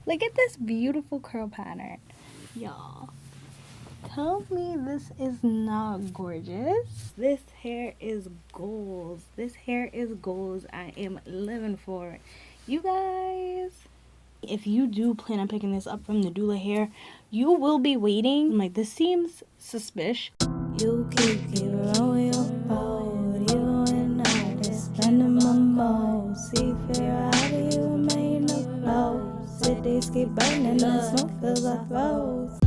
Look at this beautiful curl pattern. Y'all, tell me this is not gorgeous. This hair is goals. This hair is goals. I am living for it. You guys, if you do plan on picking this up from Nadula Hair, you will be waiting. Like, this seems suspicious. You keep on your boat. You and I just spending my mode. See fear, how do you remain afloat? Cities keep burning, the smoke fills our throats.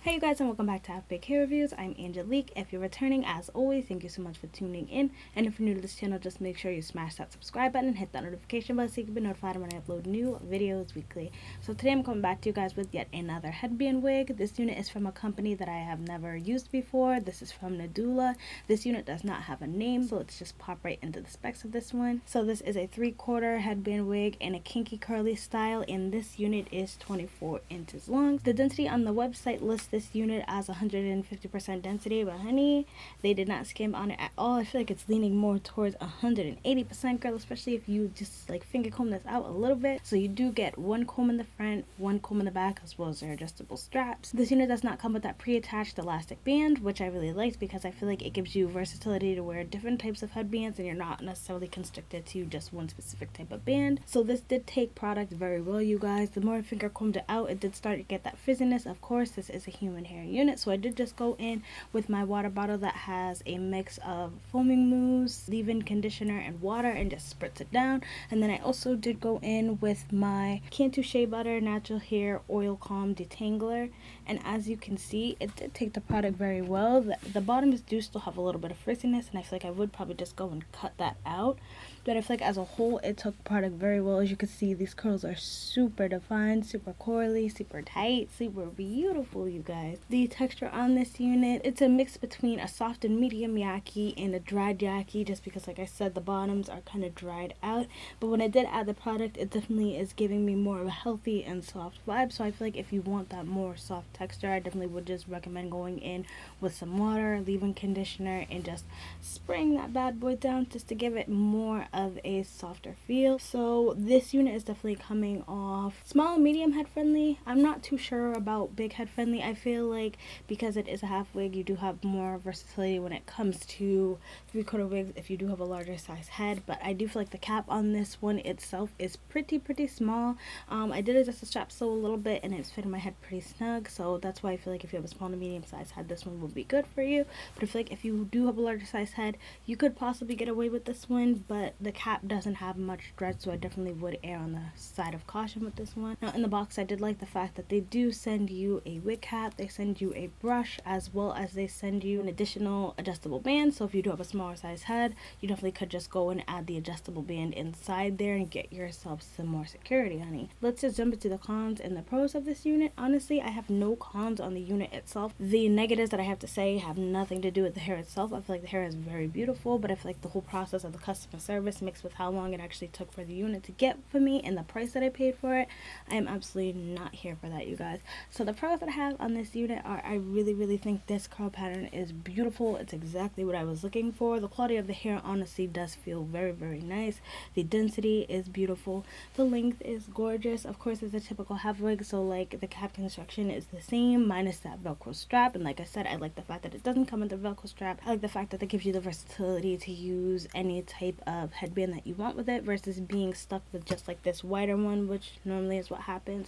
Hey you guys, and welcome back to Half Wig Hair Reviews. I'm Angelique. If you're returning, as always, thank you so much for tuning in. And if you're new to this channel, just make sure you smash that subscribe button and hit that notification bell so you can be notified when I upload new videos weekly. So today I'm coming back to you guys with yet another headband wig. This unit is from a company that I have never used before. This is from Nadula. This unit does not have a name, so let's just pop right into the specs of this one. So this is a 3/4 headband wig in a kinky curly style, and this unit is 24 inches long. The density on the website lists this unit as 150% density, but honey, they did not skim on it at all. I feel like it's leaning more towards 180%, girl, especially if you just like finger comb this out a little bit. So you do get one comb in the front, one comb in the back, as well as their adjustable straps. This unit does not come with that pre-attached elastic band, which I really liked because I feel like it gives you versatility to wear different types of headbands and you're not necessarily constricted to just one specific type of band. So this did take product very well, you guys. The more I finger combed it out, it did start to get that frizziness. Of course, this is a human hair unit, so I did just go in with my water bottle that has a mix of foaming mousse, leave-in conditioner, and water, and just spritz it down. And then I also did go in with my Kinky Shea Butter Natural Hair Oil Calm Detangler, and as you can see, it did take the product very well. The bottoms do still have a little bit of frizziness, and I feel like I would probably just go and cut that out, but I feel like as a whole it took product very well. As you can see, these curls are super defined, super coily, super tight, super beautiful, you guys. The texture on this unit, it's a mix between a soft and medium Yaki and a dried Yaki, just because like I said, the bottoms are kind of dried out, but when I did add the product, it definitely is giving me more of a healthy and soft vibe. So I feel like if you want that more soft texture, I definitely would just recommend going in with some water, leave-in conditioner, and just spraying that bad boy down just to give it more of a softer feel. So this unit is definitely coming off small and medium head friendly. I'm not too sure about big head friendly. I feel like because it is a half wig, you do have more versatility when it comes to 3/4 wigs if you do have a larger size head, but I do feel like the cap on this one itself is pretty small. I did adjust the strap so a little bit and it's fitting my head pretty snug, so that's why I feel like if you have a small to medium size head, this one will be good for you. But I feel like if you do have a larger size head, you could possibly get away with this one, but the cap doesn't have much thread, so I definitely would err on the side of caution with this one. Now in the box, I did like the fact that they do send you a wig cap, they send you a brush, as well as they send you an additional adjustable band. So if you do have a smaller size head, you definitely could just go and add the adjustable band inside there and get yourself some more security, honey. Let's just jump into the cons and the pros of this unit. Honestly, I have no cons on the unit itself. The negatives that I have to say have nothing to do with the hair itself. I feel like the hair is very beautiful, but I feel like the whole process of the customer service mixed with how long it actually took for the unit to get for me and the price that I paid for it, I am absolutely not here for that, you guys. So the pros that I have on this unit are, I really think this curl pattern is beautiful. It's exactly what I was looking for. The quality of the hair honestly does feel very nice. The density is beautiful. The length is gorgeous. Of course, it's a typical half wig, so like the cap construction is the same minus that Velcro strap. And like I said, I like the fact that it doesn't come with the Velcro strap. I like the fact that it gives you the versatility to use any type of headband that you want with it versus being stuck with just like this wider one, which normally is what happens.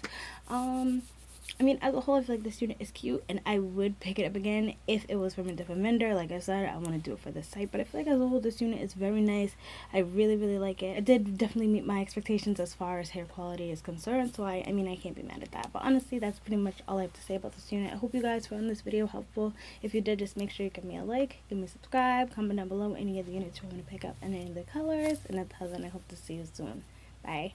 I mean, as a whole, I feel like this unit is cute, and I would pick it up again if it was from a different vendor. Like I said, I want to do it for this site, but I feel like as a whole, this unit is very nice. I really like it. It did definitely meet my expectations as far as hair quality is concerned, so I mean, I can't be mad at that. But honestly, that's pretty much all I have to say about this unit. I hope you guys found this video helpful. If you did, just make sure you give me a like, give me a subscribe, comment down below any of the units you want to pick up and any of the colors, and until then, I hope to see you soon. Bye.